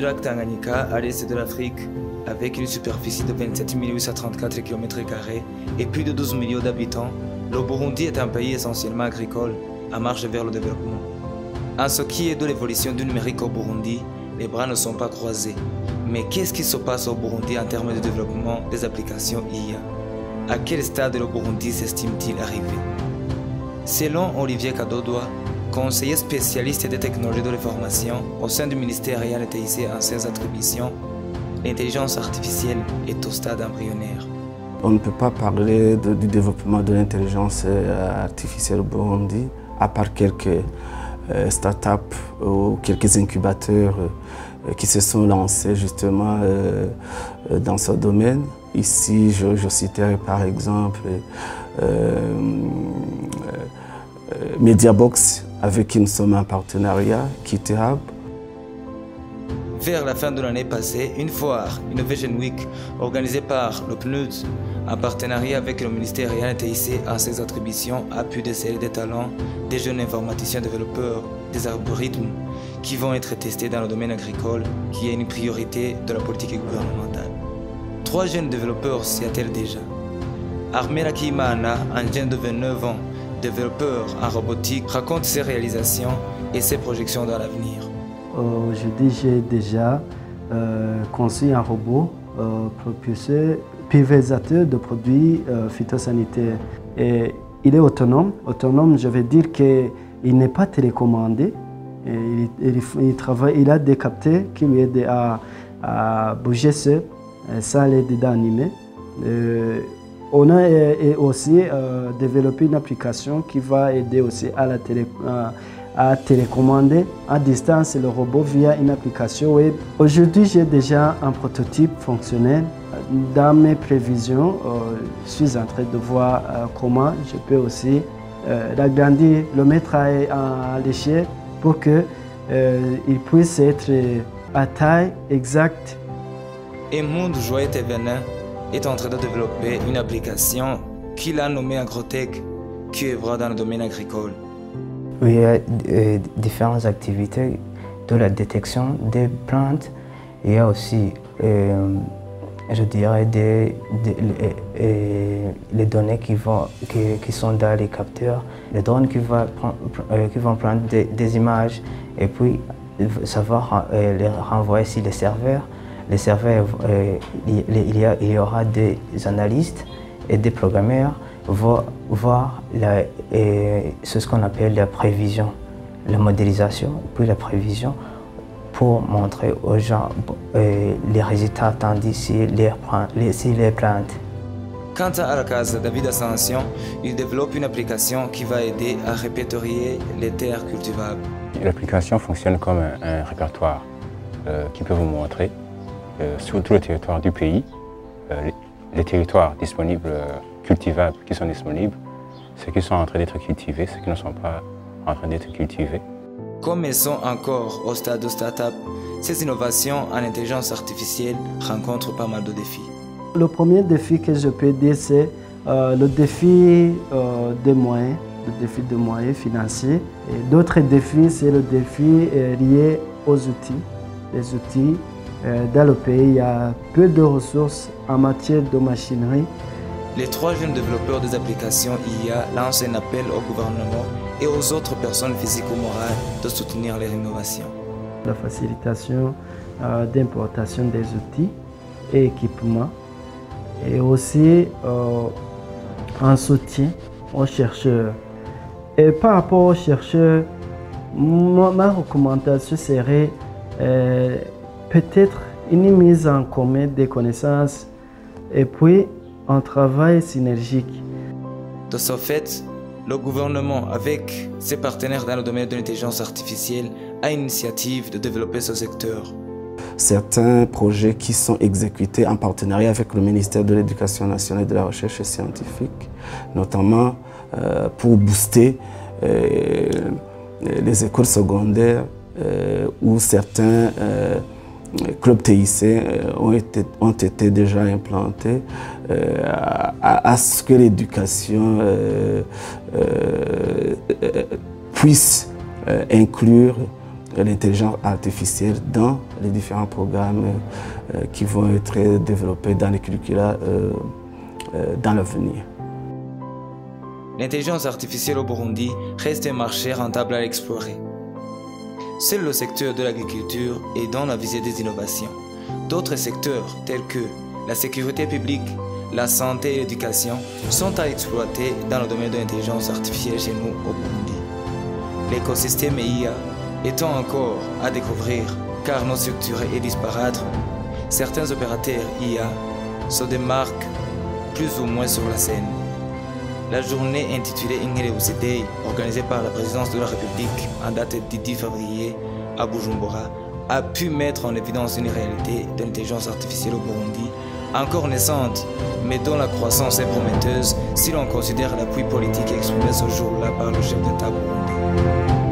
du lac Tanganyika à l'est de l'Afrique, avec une superficie de 27 834 km² et plus de 12 millions d'habitants, le Burundi est un pays essentiellement agricole, en marche vers le développement. En ce qui est de l'évolution du numérique au Burundi, les bras ne sont pas croisés. Mais qu'est-ce qui se passe au Burundi en termes de développement des applications IA? À quel stade le Burundi s'estime-t-il arrivé? Selon Olivier Kadodoa, conseiller spécialiste des technologies de l'information au sein du ministère ayant été ici en ses attributions, l'intelligence artificielle est au stade embryonnaire. On ne peut pas parler du développement de l'intelligence artificielle au Burundi, à part quelques startups ou quelques incubateurs qui se sont lancés justement dans ce domaine. Ici, je citerai par exemple Mediabox, avec qui nous sommes en partenariat, GitHub. Vers la fin de l'année passée, une foire, Innovation Week, organisée par le PNUD, en partenariat avec le ministère ayant été ici à ses attributions, a pu déceler des talents des jeunes informaticiens développeurs, des algorithmes qui vont être testés dans le domaine agricole, qui est une priorité de la politique gouvernementale. 3 jeunes développeurs s'y attellent déjà. Armela Kimana, un jeune de 29 ans, développeur en robotique, raconte ses réalisations et ses projections dans l'avenir. Aujourd'hui, j'ai déjà conçu un robot propulseur, pulvérisateur de produits phytosanitaires. Et il est autonome. Autonome, je veux dire qu'il n'est pas télécommandé. Il a des capteurs qui lui aident à bouger seul, sans l'aide d'animer. On a aussi développé une application qui va aider aussi à télécommander à distance le robot via une application web. Aujourd'hui, j'ai déjà un prototype fonctionnel. Dans mes prévisions, je suis en train de voir comment je peux aussi l'agrandir, le mettre à l'échelle pour qu'il puisse être à taille exacte. Et Monde Joyeux Venin est en train de développer une application qu'il a nommée Agrotech, qui œuvre dans le domaine agricole. Il y a différentes activités de la détection des plantes. Il y a aussi, je dirais, les données qui sont dans les capteurs, les drones qui vont prendre des images et puis savoir les renvoyer sur les serveurs. Les serveurs, il y aura des analystes et des programmeurs vont voir ce qu'on appelle la prévision, la modélisation, puis la prévision pour montrer aux gens les résultats attendus sur les plantes. Quant à Alcaz David Ascension, il développe une application qui va aider à répertorier les terres cultivables. L'application fonctionne comme un répertoire qui peut vous montrer sur tout le territoire du pays les territoires disponibles, cultivables qui sont disponibles, ceux qui sont en train d'être cultivés, ceux qui ne sont pas en train d'être cultivés. Comme elles sont encore au stade de start-up, ces innovations en intelligence artificielle rencontrent pas mal de défis. Le premier défi que je peux dire, c'est le défi des moyens, financiers. D'autres défis, c'est le défi lié aux outils. Les outils, dans le pays, il y a peu de ressources en matière de machinerie. Les 3 jeunes développeurs des applications IA lancent un appel au gouvernement et aux autres personnes physiques ou morales de soutenir les innovations. La facilitation d'importation des outils et équipements et aussi un soutien aux chercheurs. Et par rapport aux chercheurs, ma recommandation serait peut-être une mise en commun des connaissances et puis un travail synergique. De ce fait, le gouvernement, avec ses partenaires dans le domaine de l'intelligence artificielle, a une initiative de développer ce secteur. Certains projets qui sont exécutés en partenariat avec le ministère de l'Éducation nationale et de la Recherche scientifique, notamment pour booster les écoles secondaires où certains clubs TIC ont été déjà implantés à ce que l'éducation puisse inclure l'intelligence artificielle dans les différents programmes qui vont être développés dans les curricula dans l'avenir. L'intelligence artificielle au Burundi reste un marché rentable à explorer. Seul le secteur de l'agriculture est dans la visée des innovations. D'autres secteurs tels que la sécurité publique, la santé et l'éducation sont à exploiter dans le domaine de l'intelligence artificielle chez nous au Burundi. L'écosystème IA étant encore à découvrir car non structuré et disparate, certains opérateurs IA se démarquent plus ou moins sur la scène. La journée intitulée Ingerebusi Day, organisée par la présidence de la République en date du 10 février à Bujumbura, a pu mettre en évidence une réalité de l'intelligence artificielle au Burundi, encore naissante, mais dont la croissance est prometteuse si l'on considère l'appui politique exprimé ce jour-là par le chef d'État burundais.